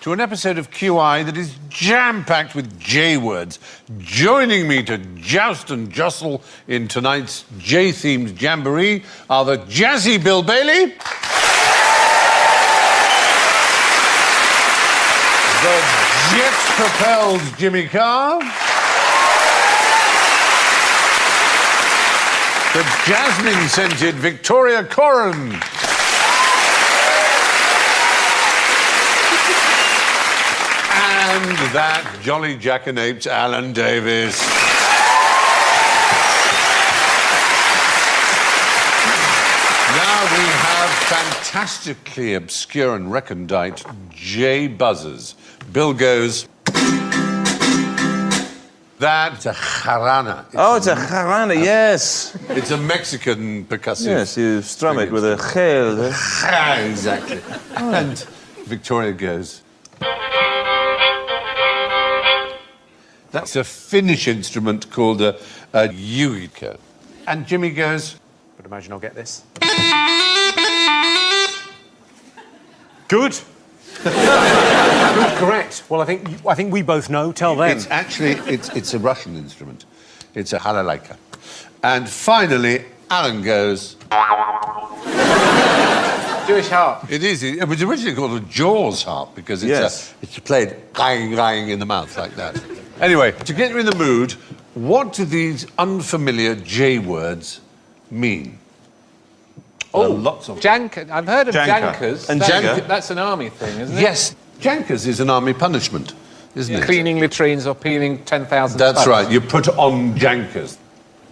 to an episode of QI that is jam-packed with J words. Joining me to joust and jostle in tonight's J-themed jamboree are the jazzy Bill Bailey, the jet-propelled Jimmy Carr, the jasmine-scented Victoria Corrin, and that jolly jackanapes Alan Davis. Now we have fantastically obscure and recondite J buzzers. Bill goes... That's a jarana. It's a jarana, yes. It's a Mexican percussive. Yes, you strum it with a gel. Exactly. And Victoria goes... That's a Finnish instrument called a zydeco. And Jimmy goes... I'd imagine I'll get this. Good. Good, correct. Well, I think we both know. Tell them. It's actually it's a Russian instrument. It's a halalaika. And finally, Alan goes... Jewish harp. It is. It was originally called a Jaws harp because it's played rang in the mouth like that. Anyway, to get you in the mood, what do these unfamiliar J words mean? Oh, lots of... I've heard of Janker. jankers. And That's an army thing, isn't it? Yes. Jankers is an army punishment, isn't it? Cleaning latrines or peeling 10,000 That's tubs. right. You put on jankers.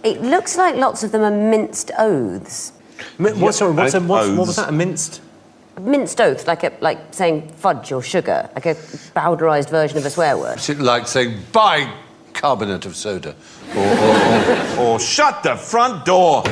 It looks like lots of them are minced oaths. What was that? A minced? A minced oath, like saying fudge or sugar, like a powderised version of a swear word. It's like saying bicarbonate of soda, Or shut the front door.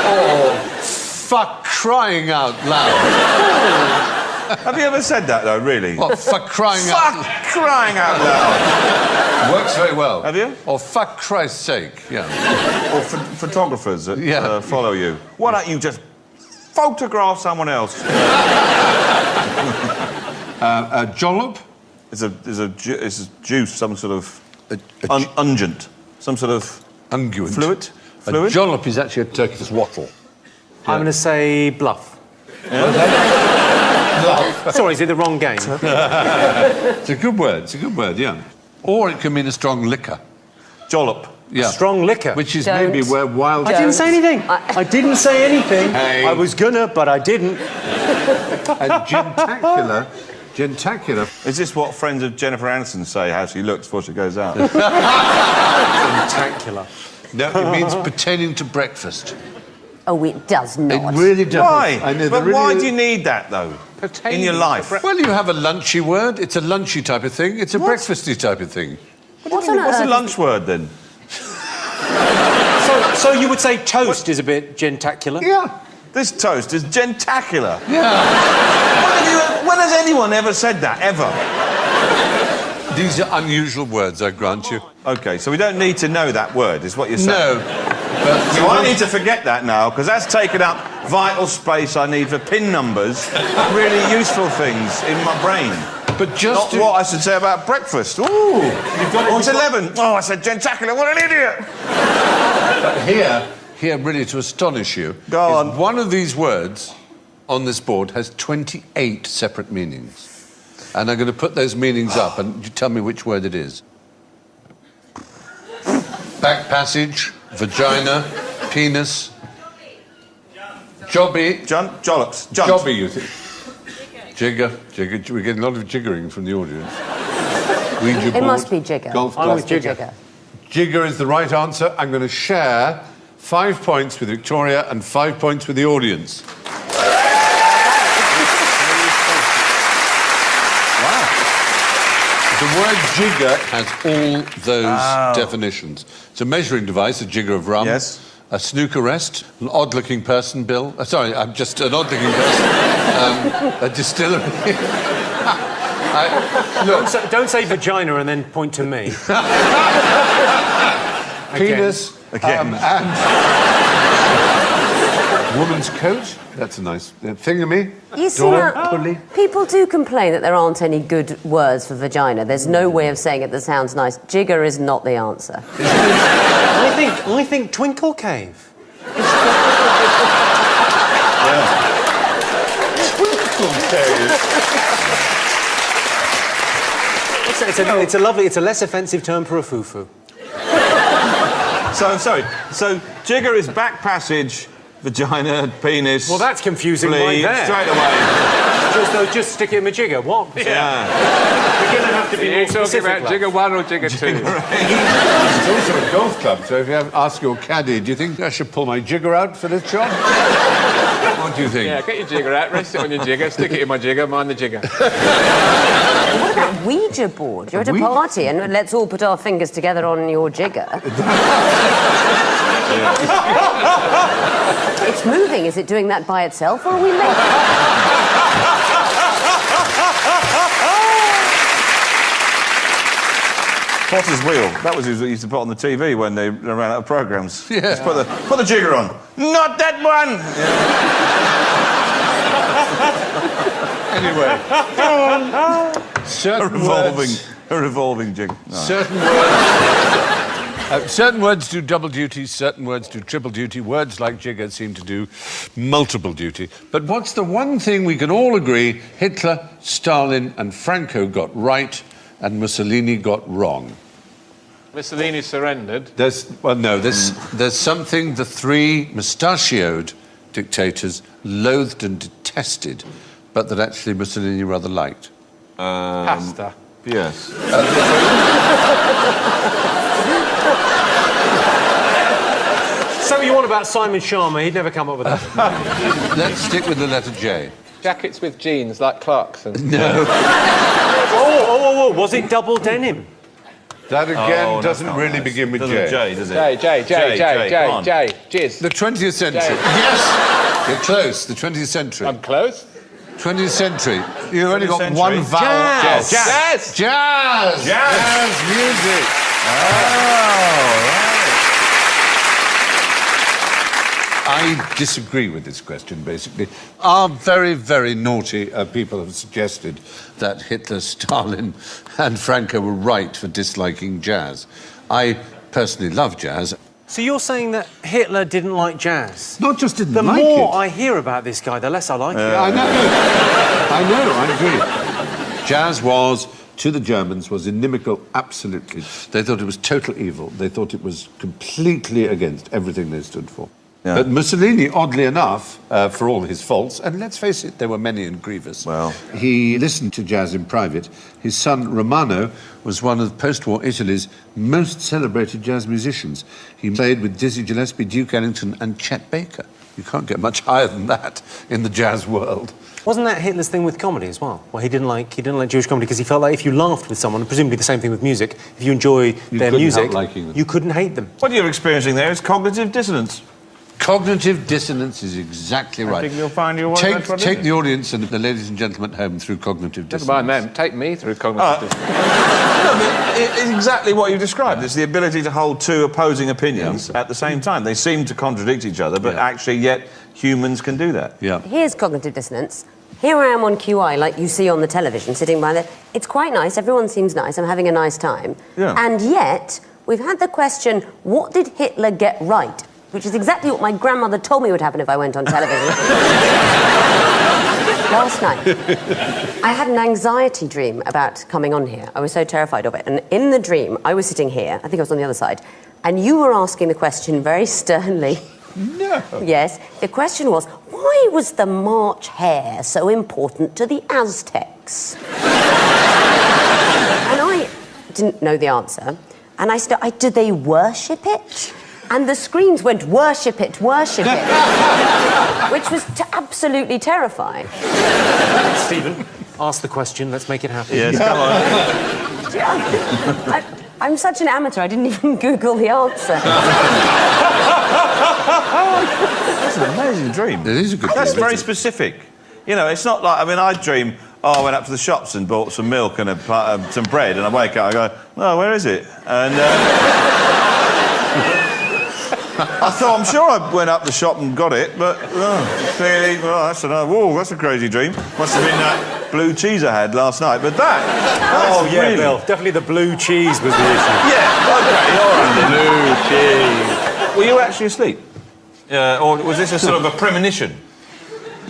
or fuck crying out loud. Have you ever said that, though, really? What, fuck crying out Fuck crying out loud. Works very well. Have you? Or fuck Christ's sake, yeah. Or photographers that follow you. Why don't you just photograph someone else? A jollop? It's a juice, some sort of ungent, some sort of unguent. fluid. A jollop is actually a Turkish wattle. I'm going to say bluff. Sorry, is it the wrong game? It's a good word. It's a good word, yeah. Or it can mean a strong liquor. Jollop. Yeah. Strong liquor. Which is maybe where wild... I didn't say anything. I didn't say anything. Hey. I was gonna, but I didn't. And gentacular. Is this what friends of Jennifer Aniston say, how she looks before she goes out? Gentacular. No, it means pertaining to breakfast. Oh, it does not. It really does. Why? I know, but why do you need that, though, in your life? Well, you have a lunchy word. It's a lunchy type of thing. It's a breakfasty type of thing. What's the lunch word, then? So you would say toast is a bit gentacular? Yeah. This toast is gentacular. Yeah. When has anyone ever said that, ever? These are unusual words, I grant you. OK, so we don't need to know that word, is what you're saying? No. But So I need to forget that now, because that's taken up vital space I need for pin numbers, really useful things in my brain. But just Not what I should say about breakfast. Ooh, it's 11. Oh, I said gentacular, what an idiot! But here, really to astonish you, Go on. one of these words on this board has 28 separate meanings. And I'm going to put those meanings up, and you tell me which word it is. Back passage, vagina, penis, jobby... Jollops. Jobby, you think? Jigger. We're getting a lot of jiggering from the audience. Ouija It board, must be jigger. Golf I'm club. with jigger. Jigger is the right answer. I'm going to share 5 points with Victoria and 5 points with the audience. Wow. The word jigger has all those definitions. It's a measuring device, a jigger of rum. Yes. A snooker rest, an odd-looking person, Bill. Sorry, I'm just an odd-looking person. A distillery. Don't say vagina and then point to me. Penis. Again. And woman's coat. That's a nice thingamy. You see, Door, now, pulley. people do complain that there aren't any good words for vagina. There's no way of saying it that sounds nice. Jigger is not the answer. I think twinkle cave. Twinkle cave. It's a less offensive term for a foo-foo. So jigger is back passage, vagina, penis. Well, that's confusing flea, right there. straight away. Just stick it in my jigger. What? Yeah. We're going to have to be more specific. Talking about jigger 1 or jigger 2? It's also a golf club, so if you ask your caddy, do you think I should pull my jigger out for this shot? What do you think? Yeah, get your jigger out, rest it on your jigger, stick it in my jigger, mind the jigger. What about Ouija board? You're at a party and let's all put our fingers together on your jigger. It's moving. Is it doing that by itself, or are we late? Potter's wheel. That was what they used to put on the TV when they ran out of programmes. Yeah. Just put the jigger on. Not that one! Anyway. A revolving jig. No. Certain words do double duty, certain words do triple duty. Words like jigger seem to do multiple duty. But what's the one thing we can all agree Hitler, Stalin and Franco got right and Mussolini got wrong? Mussolini surrendered. There's something the three mustachioed dictators loathed and detested, but that actually Mussolini rather liked. Pasta. Yes. So you want about Simon Sharma? He'd never come up with that. Let's stick with the letter J. Jackets with jeans, like Clarkson. No. Oh, was it double denim? That again doesn't really begin with J. J, does it? J. Jizz. The 20th century. J. Yes! You're close. The 20th century. I'm close. 20th century. You've only got 20th one century. vowel. Jazz. Jazz. Jazz. Jazz music. I disagree with this question, basically. Our very, very naughty people have suggested that Hitler, Stalin and Franco were right for disliking jazz. I personally love jazz. So you're saying that Hitler didn't like jazz? Not just didn't The like more it. I hear about this guy, the less I like it. I agree. Jazz was, to the Germans, was inimical, absolutely. They thought it was total evil. They thought it was completely against everything they stood for. Yeah. But Mussolini, oddly enough, for all his faults, and let's face it, there were many and grievous, he listened to jazz in private. His son, Romano, was one of post-war Italy's most celebrated jazz musicians. He played with Dizzy Gillespie, Duke Ellington and Chet Baker. You can't get much higher than that in the jazz world. Wasn't that Hitler's thing with comedy as well? Well, he didn't like Jewish comedy because he felt like if you laughed with someone, and presumably the same thing with music, if you enjoy their music, you couldn't hate them. What you're experiencing there is cognitive dissonance. Cognitive dissonance is exactly right. I think you'll find your way. Take the audience and the ladies and gentlemen home through cognitive dissonance. Never mind them. Take me through cognitive dissonance. No, but it's exactly what you described. It's the ability to hold two opposing opinions at the same time. They seem to contradict each other, but actually, yet humans can do that. Yeah. Here's cognitive dissonance. Here I am on QI, like you see on the television, sitting by there. It's quite nice. Everyone seems nice. I'm having a nice time. Yeah. And yet, we've had the question, what did Hitler get right? Which is exactly what my grandmother told me would happen if I went on television. Last night, I had an anxiety dream about coming on here. I was so terrified of it. And in the dream, I was sitting here, I think I was on the other side, and you were asking the question very sternly. No. Yes. The question was, why was the March hare so important to the Aztecs? And I didn't know the answer. And I said, did they worship it? And the screens went, worship it, worship it. Which was absolutely terrifying. Stephen, ask the question, let's make it happen. Yes, come on. I'm such an amateur, I didn't even Google the answer. That's an amazing dream. It is a good dream. That's very specific. You know, it's not like, I mean, I dream, I went up to the shops and bought some milk and some bread, and I wake up, I go, oh, where is it? And... I thought, I'm sure I went up the shop and got it, but clearly, well, that's a crazy dream. Must have been that blue cheese I had last night, but that... Oh, yeah, really... Bill. Definitely the blue cheese was the issue. Yeah, OK, all right. Blue cheese. Were you actually asleep? Or was this a sort of a premonition?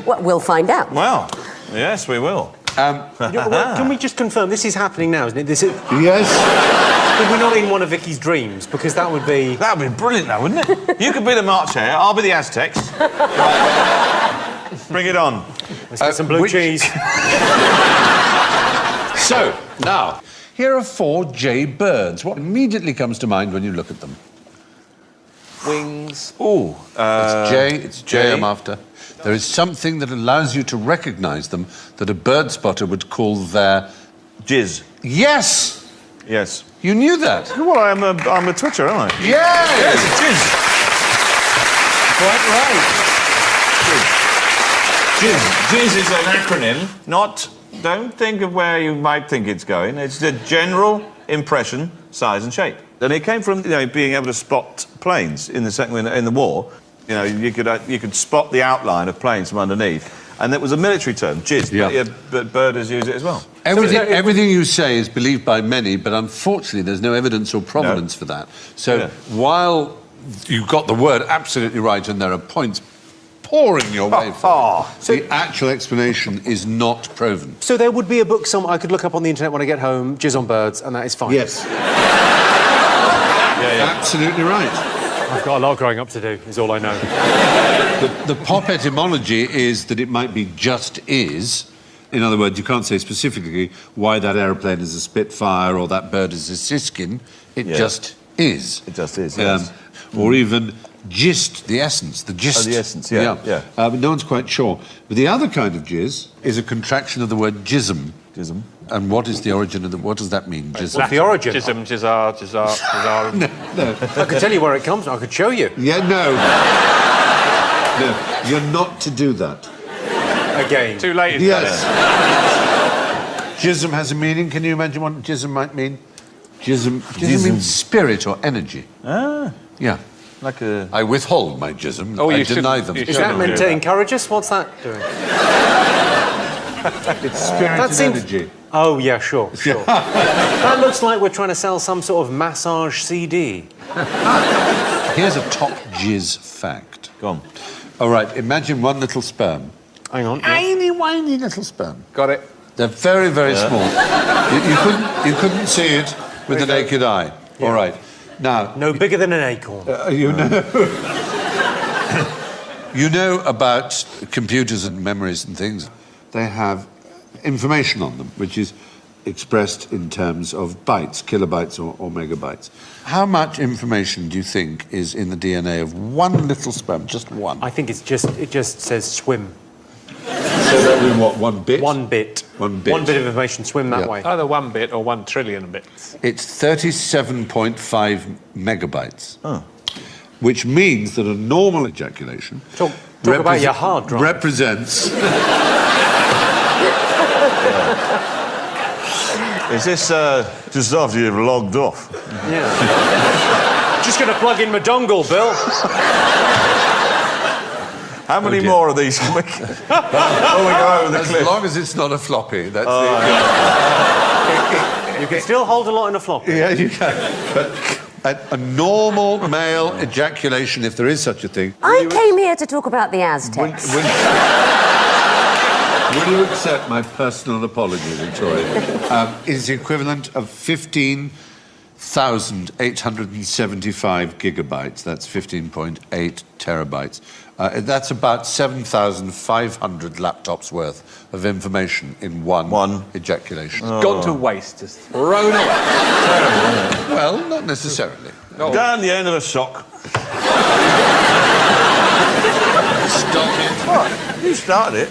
Well, we'll find out. Well, yes, we will. Can we just confirm this is happening now, isn't it? Yes. We're not in one of Vicky's dreams, because that would be... That would be brilliant, though, wouldn't it? You could be the March Hare, I'll be the Aztecs. Bring it on. Let's get some blue cheese. So, now, here are 4 J birds. What immediately comes to mind when you look at them? Wings. Ooh. It's J I'm after. There is something that allows you to recognise them that a bird spotter would call their... Jizz. Yes! Yes. You knew that? Well, I'm a twitcher, aren't I? Yes! Yes, jizz. Quite right. Jizz is an acronym, not... Don't think of where you might think it's going. It's the general impression, size and shape. And it came from, being able to spot planes in the war. You could spot the outline of planes from underneath. And that was a military term, jizz. Yeah. But birders use it as well. Everything you say is believed by many, but unfortunately there's no evidence or provenance for that. So while you've got the word absolutely right and there are points pouring your way for the actual explanation is not proven. So there would be a book I could look up on the internet when I get home, Jizz on Birds, and that is fine. Yes. Absolutely right. I've got a lot of growing up to do, is all I know. The pop etymology is that it might be just is. In other words, you can't say specifically why that aeroplane is a Spitfire or that bird is a siskin. It just is. It just is, yes. Or even gist, the essence, the gist. Oh, the essence, yeah. But no one's quite sure. But the other kind of jizz is a contraction of the word jism. Jism. And what is the origin of what does that mean? Jism. What's the origin? Jism, jizzar. No. I could tell you where it comes from. I could show you. Yeah, no. No, you're not to do that. Again. Too late. Yes. Jism has a meaning. Can you imagine what jism might mean? Jism means spirit or energy. Ah. Yeah. Like a... I withhold my jism. I deny them. Is that meant to encourage us? What's that doing? It's spirit and energy. Oh, yeah, sure. That looks like we're trying to sell some sort of massage CD. Here's a top jizz fact. Go on. All right, imagine one little sperm. Hang on. Tiny, whiny little sperm. Got it. They're very, very small. You couldn't see it with the naked eye. Yeah. All right. Now... No bigger than an acorn. You know about computers and memories and things. They have information on them, which is expressed in terms of bytes, kilobytes or megabytes. How much information do you think is in the DNA of one little sperm? Just one? I think it just says swim. So that would be what, 1 bit? 1 bit. 1 bit. 1 bit of information, swim that way. Either 1 bit or 1 trillion bits. It's 37.5 megabytes. Oh. Which means that a normal ejaculation... Talk about your hard drive. ...represents... Is this just after you've logged off? Yeah. Just going to plug in my dongle, Bill. How many more of these can we go over the cliff? As long as it's not a floppy, that's You can still hold a lot in a floppy. Yeah, you can. But a normal male ejaculation, if there is such a thing... I came here to talk about the Aztecs. Will you accept my personal apology, Victoria? It is the equivalent of 15,875 gigabytes. That's 15.8 terabytes. That's about 7,500 laptops worth of information in one ejaculation. It's gone to waste, just thrown away. Well, not necessarily. No. Down the end of a sock. Stop it. What? You started it.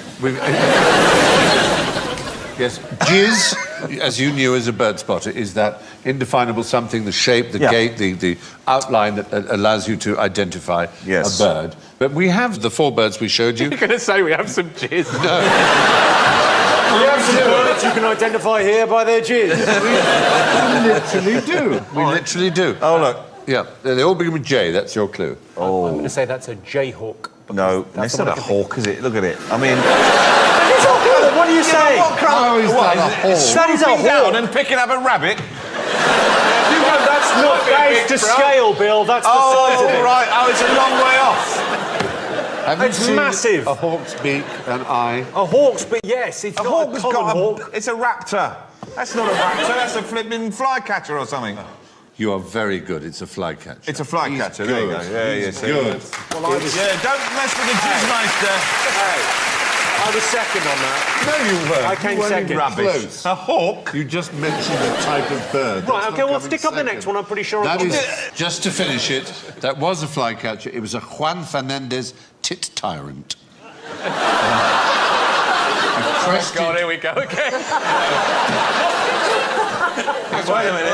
Yes, jizz, as you knew as a bird spotter, is that indefinable something, the shape, the gait, the outline that allows you to identify a bird. But we have the 4 birds we showed you. You're going to say we have some jizz. No. We have some birds you can identify here by their jizz. We literally do. We literally do. Oh, look. Yeah, they all begin with J, that's your clue. Oh. I'm going to say that's a jayhawk. No, that's not a hawk, is it? Look at it. I mean... What are you saying? How is that a hawk? That is a hawk. Down and picking up a rabbit? That's not that to scale, Bill. That's the size of it. Right. Oh, it's a long way off. Have you It's seen massive. A hawk's beak, an eye. A hawk's beak, yes. It's A not hawk's a common got hawk. It's a raptor. That's not a raptor. That's a flipping flycatcher or something. You are very good. It's a flycatcher. It's a flycatcher. There you go. Yeah, He's good. Well, don't mess with the jizzmeister. Hey, I was second on that. No, you weren't. I came second. Rubbish. A hawk? You just mentioned a type of bird. Right, OK, well, stick up the next one. I'm pretty sure That I've is, got it. just to finish it, that was a flycatcher. It was a Juan Fernandez tit tyrant. God, here we go again. Wait a minute.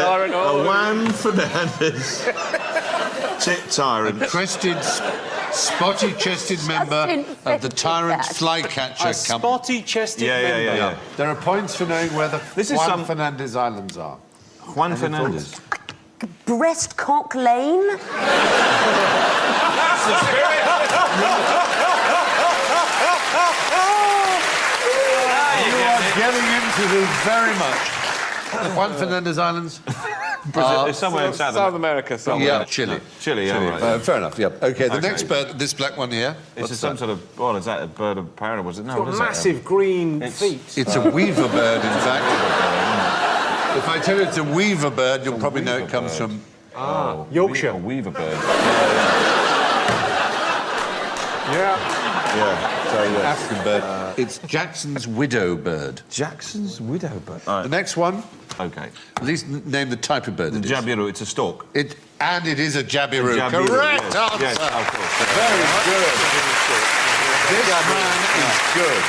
Tyrant, A Juan Fernandez tit tyrant. Crested, spotty-chested member of the Tyrant Flycatcher A Company. spotty-chested member. Yeah. There are points for knowing where the This is Juan some- Fernandez Islands are. Juan Fernandez. Breastcock Lane? Getting into this very much. The Juan Fernandez Islands. It's somewhere in South America, somewhere. Yeah, Chile. Chile, yeah, right. Fair enough, yeah. OK, the next bird, this black one here. It's some sort of... What is that? A bird of paradise? Was it? No, It's what got is that? massive green feet. It's a weaver bird, in fact. If I tell you it's a weaver bird, you'll probably know it comes from... Yorkshire. A weaver bird. Yeah. African bird. It's Jackson's widow bird. Jackson's widow bird. The next one, OK. at least name the type of bird The it is. jabiru, it's a stork. And it is a jabiru. Jabiru, Correct yes. answer. Yes, of course. Very good. This man is good.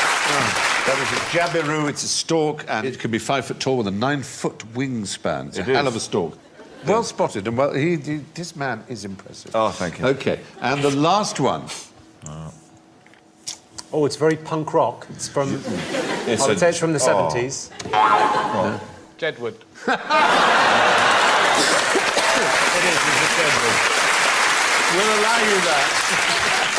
That is a jabiru, it's a stork, and it can be 5 foot tall with a 9-foot wingspan. It's a hell of a stork. Well spotted, and well, this man is impressive. Oh, thank you. OK, and the last one. Oh, it's very punk rock. It's from... I would say it's from the 70s. Jedward. We'll allow you that.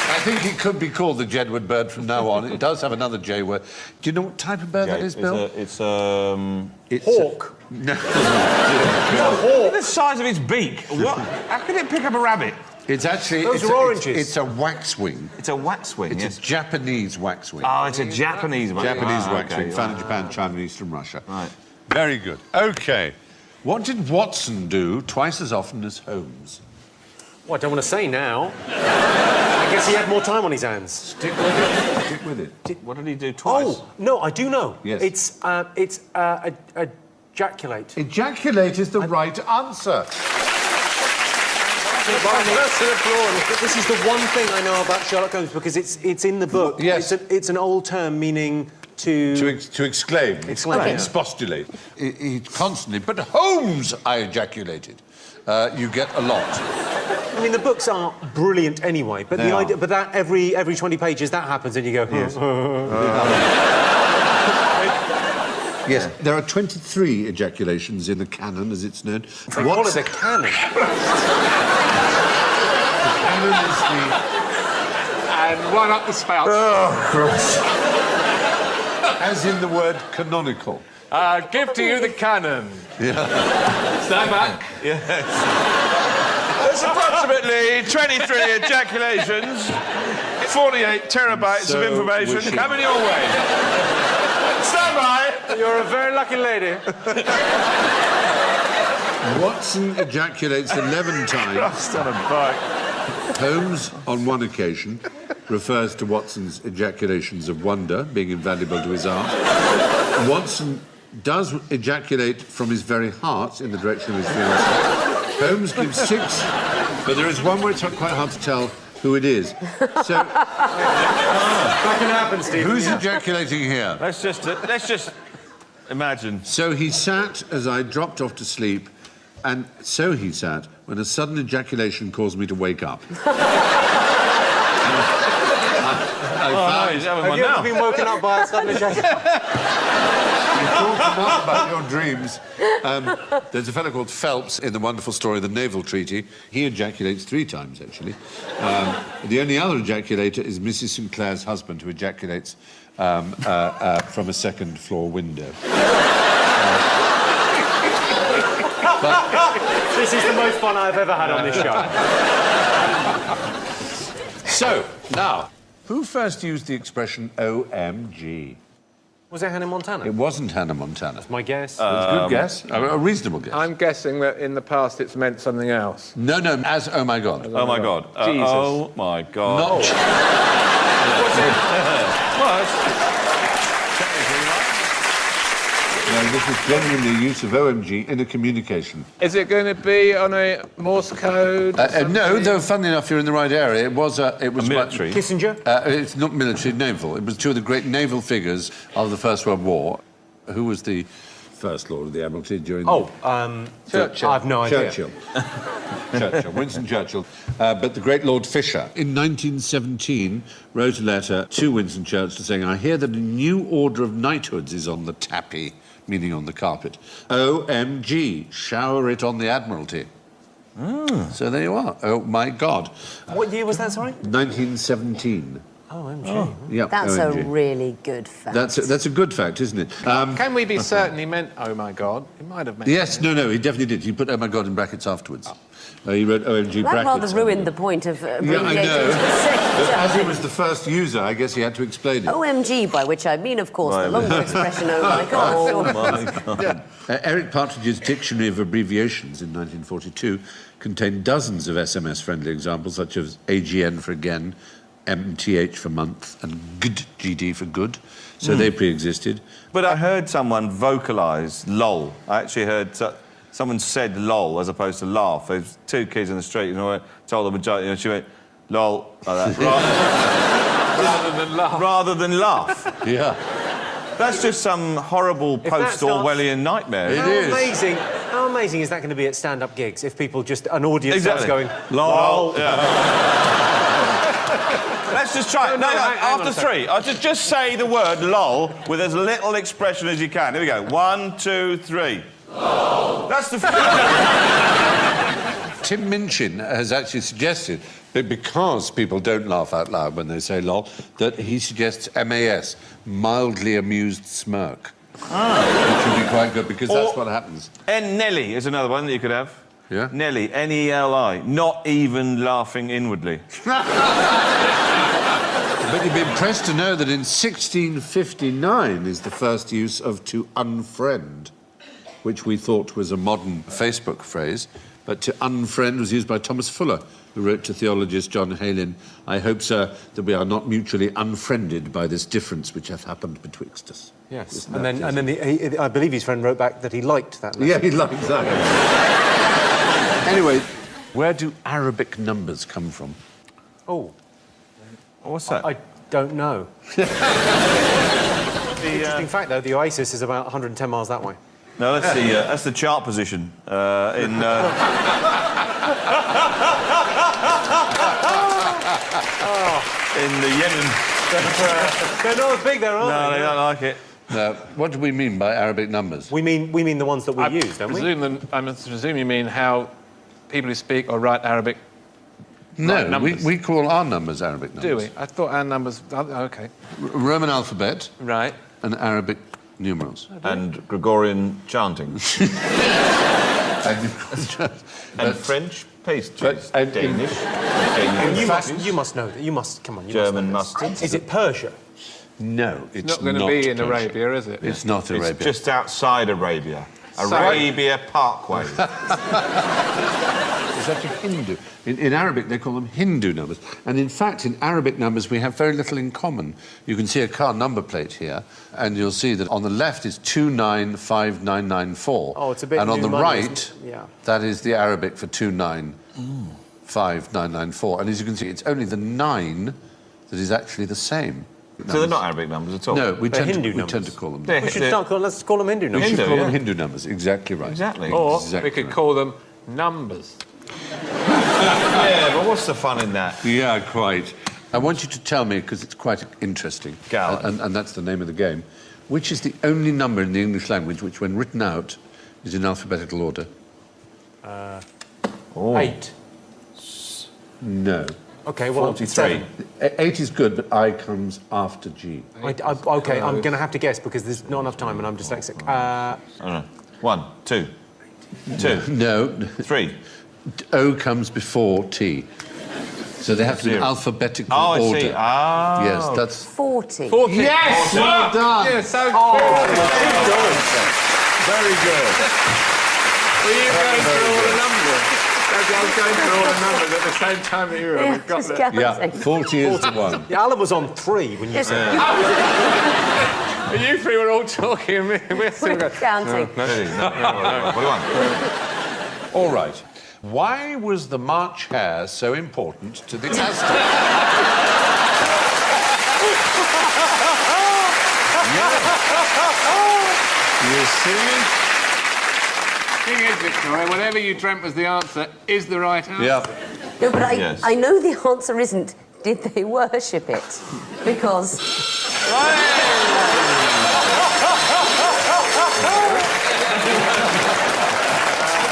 I think it could be called the Jedward bird from now on. It does have another J word. Do you know what type of bird that is, Bill? It's Hawk. No. Look at the size of its beak. What? How can it pick up a rabbit? It's actually... Those are oranges. It's a waxwing. It's a waxwing, It's yes. a Japanese waxwing. Oh, it's a Japanese one. Japanese Ah, waxwing, okay. found in Japan, China, and Eastern Russia. Right. Very good. OK. What did Watson do twice as often as Holmes? Well, I don't want to say now. I guess he had more time on his hands. Stick with it. Stick with it. What did he do twice? Oh, no, I do know. Yes. It's ejaculate. Ejaculate is the right answer. This is the one thing I know about Sherlock Holmes because it's in the book. Yes. It's an old term meaning to exclaim. Exclaim, yeah. Expostulate. He constantly... But Holmes, I ejaculated. You get a lot. I mean, the books are brilliant anyway, but the idea, but that every 20 pages that happens and you go, Yes. Yes, there are 23 ejaculations in the canon, as it's known. They call it the canon. The canon is the... And one up the spout. Oh, Christ. As in the word canonical. Give to you the cannon. Yeah. Stand back. Yes. There's approximately 23 ejaculations, 48 terabytes of information coming your way. Stand by. You're a very lucky lady. Watson ejaculates 11 times. On a bike. Holmes, on one occasion, refers to Watson's ejaculations of wonder being invaluable to his art. Watson does ejaculate from his very heart in the direction of his fiancée. Holmes gives 6, but there is one where it's quite hard to tell who it is. So, That can happen, Steve. who's ejaculating here? Let's just imagine. So he sat as I dropped off to sleep, and so he sat when a sudden ejaculation caused me to wake up. He's having Have one you now. ever been woken up by a sudden ejaculation? talk enough about your dreams. There's a fellow called Phelps in the wonderful story, The Naval Treaty. He ejaculates 3 times, actually. The only other ejaculator is Mrs. Sinclair's husband, who ejaculates from a second-floor window. This is the most fun I've ever had on this show. So, now, who first used the expression OMG? Was it Hannah Montana? It wasn't Hannah Montana. That's my guess. It was a good guess. A reasonable guess. I'm guessing that in the past it's meant something else. No, as oh my God. Oh my God. Jesus. Oh my God. Not... Well, No, this is genuinely use of OMG in a communication. Is it going to be on a Morse code? No, though, funnily enough, you're in the right area. It was military. Kissinger? It's not military, naval. It was 2 of the great naval figures of the First World War. Who was the First Lord of the Admiralty during Churchill. I have no idea. Churchill. Winston Churchill. But the great Lord Fisher, in 1917, wrote a letter to Winston Churchill saying, I hear that a new order of knighthoods is on the tapis, meaning on the carpet. OMG, shower it on the Admiralty. So there you are. Oh, my God. What year was that, sorry? 1917. OMG. Yeah, That's OMG. a really good fact. That's a good fact, isn't it? Can we be certain he meant, oh my God? He might have meant... Yes, no, he definitely did. He put oh my God in brackets afterwards. He wrote OMG that brackets. rather ruined the point of abbreviating I know. to the second. But as he was the first user, I guess he had to explain it. OMG, by which I mean, of course, the longer expression, oh my God. oh my God. Eric Partridge's Dictionary of Abbreviations in 1942 contained dozens of SMS-friendly examples, such as AGN for again, MTH for month, and GD for good. So they pre-existed. But I heard someone vocalise LOL. I actually heard someone said LOL as opposed to laugh. There's 2 kids in the street, you know, told them a joke, you know, she went, LOL, like that. Rather than laugh. Rather than laugh. Yeah. That's just some horrible post-Orwellian nightmare. It is. How amazing is that going to be at stand-up gigs if people just, an audience Exactly. starts going, LOL. Yeah. Let's just try it. No, hang on after a second. 3. I'll just say the word LOL with as little expression as you can. Here we go. 1, 2, 3. LOL. That's the... Tim Minchin has actually suggested that because people don't laugh out loud when they say lol, that he suggests MAS, mildly amused smirk. Which would be quite good, because that's what happens. Nelly is another one that you could have. Yeah? Nelly, N-E-L-I, not even laughing inwardly. But you'd be impressed to know that in 1659 is the first use of to unfriend, which we thought was a modern Facebook phrase. But to unfriend was used by Thomas Fuller, who wrote to theologist John Heylin, I hope, sir, that we are not mutually unfriended by this difference which hath happened betwixt us. yes. And then I believe his friend wrote back that he liked that letter. Yeah, he liked that. Anyway, where do Arabic numbers come from? Oh. What's that? I don't know. Interesting fact, though, the Oasis is about 110 miles that way. No, that's the chart position in... in the Yemen. They're not as big, there, are No, they don't like it. Now, what do we mean by Arabic numbers? We mean the ones that we use, don't we? I presume you mean how people who speak or write Arabic No, numbers. we call our numbers Arabic numbers. do we? I thought our numbers... Oh, OK. Roman alphabet Right. and Arabic numerals. And Gregorian chanting. And French pastries. and- Danish. You must know that. You must, come on, you German must know this. mustard. Is it Persia? No, it's Not going to be in Persia. Arabia, is it? It's not Arabia. It's just outside Arabia. Sorry? Arabia Parkway. It's actually Hindu. In Arabic, they call them Hindu numbers. And in fact, in Arabic numbers, we have very little in common. You can see a car number plate here, and you'll see that on the left is 295994. Oh, it's a bit And on new the money, right, isn't it? Yeah. that is the Arabic for 295994. And as you can see, it's only the 9 that is actually the same. So they're not Arabic numbers at all? No, we They're tend Hindu to numbers. call them. They're- We should let's call them Hindu We numbers. should Hindu, call them yeah. Hindu numbers. Exactly right. Exactly. Or Exactly we could right. call them numbers. Yeah, but what's the fun in that? Yeah, quite. I want you to tell me, because it's quite interesting, Go on. and that's the name of the game, Which is the only number in the English language which, when written out, is in alphabetical order? 8. No. OK, well, 43. 8 is good, but I comes after G. OK, I'm going to have to guess because there's not enough time and I'm dyslexic. I don't know. 1, 2. 2. No. 3. O comes before T. So they have to be in alphabetical order. Oh, I see. Ah. Yes, that's... 40. 40. Yes! Well done! Yeah, so Very good. Were you going through all the numbers? I was going through all the numbers at the same time that you were. Yeah, We've got just there. counting. Yeah, 40 is the one. Yeah, Alan was on 3 when you said You three were all talking and we're still We're going... counting. No. What do you want? All right. Why was the March hare so important to the Aztecs? You see? The thing is, Victoria, whatever you dreamt was the answer is the right answer. Yeah. No, but Yes. I know the answer isn't, did they worship it? Because... I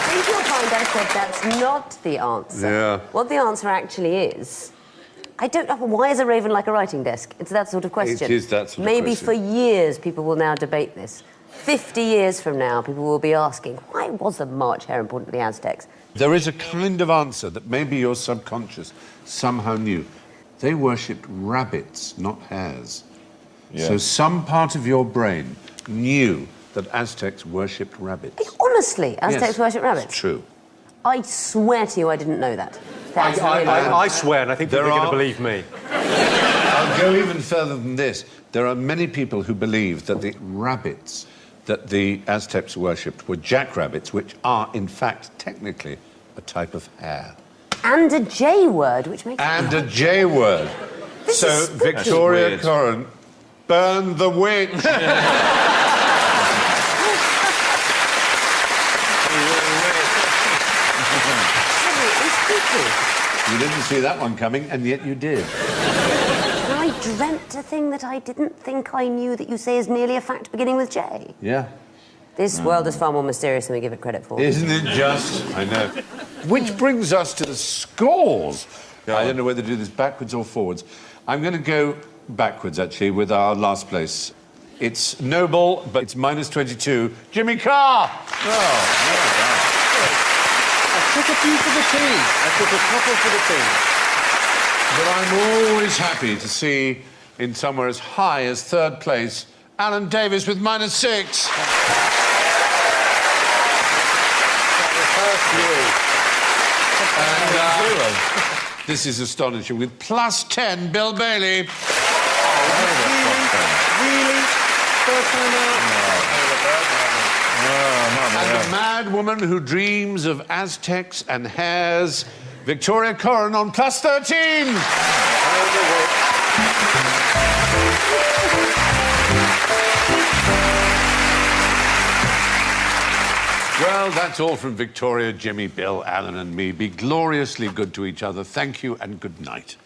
think you'll find I said that's not the answer. Yeah. What the answer actually is... I don't know, why is a raven like a writing desk? It's that sort of question. It is that sort of Maybe question. for years people will now debate this. 50 years from now, people will be asking, why was the March hare important to the Aztecs? There is a kind of answer that maybe your subconscious somehow knew. They worshipped rabbits, not hares. Yeah. So some part of your brain knew that Aztecs worshipped rabbits. Honestly, Aztecs Yes, worship rabbits? It's true. I swear to you I didn't know that. That's really I swear, and I think people are going to believe me. I'll go even further than this. There are many people who believe that the rabbits that the Aztecs worshipped were jackrabbits, which are, in fact, technically a type of hare. And a J word, which makes... And a J word. This So is spooky. Victoria Weird. Corrin burned the witch. You didn't see that one coming, and yet you did. I dreamt a thing that I didn't think I knew that you say is nearly a fact beginning with J. Yeah. This world is far more mysterious than we give it credit for. Isn't it just? I know. Which brings us to the scores. I don't know whether to do this backwards or forwards. I'm going to go backwards, actually, with our last place. It's Noble, but it's -22. Jimmy Carr! I took a few for the team. I took a couple for the team. But I'm always happy to see, in somewhere as high as third place, Alan Davis with -6. And this is astonishing. With +10, Bill Bailey. Really? First time out? And the mad woman who dreams of Aztecs and hares, Victoria Corrin on +13. Well, that's all from Victoria, Jimmy, Bill, Alan and me. Be gloriously good to each other. Thank you and good night.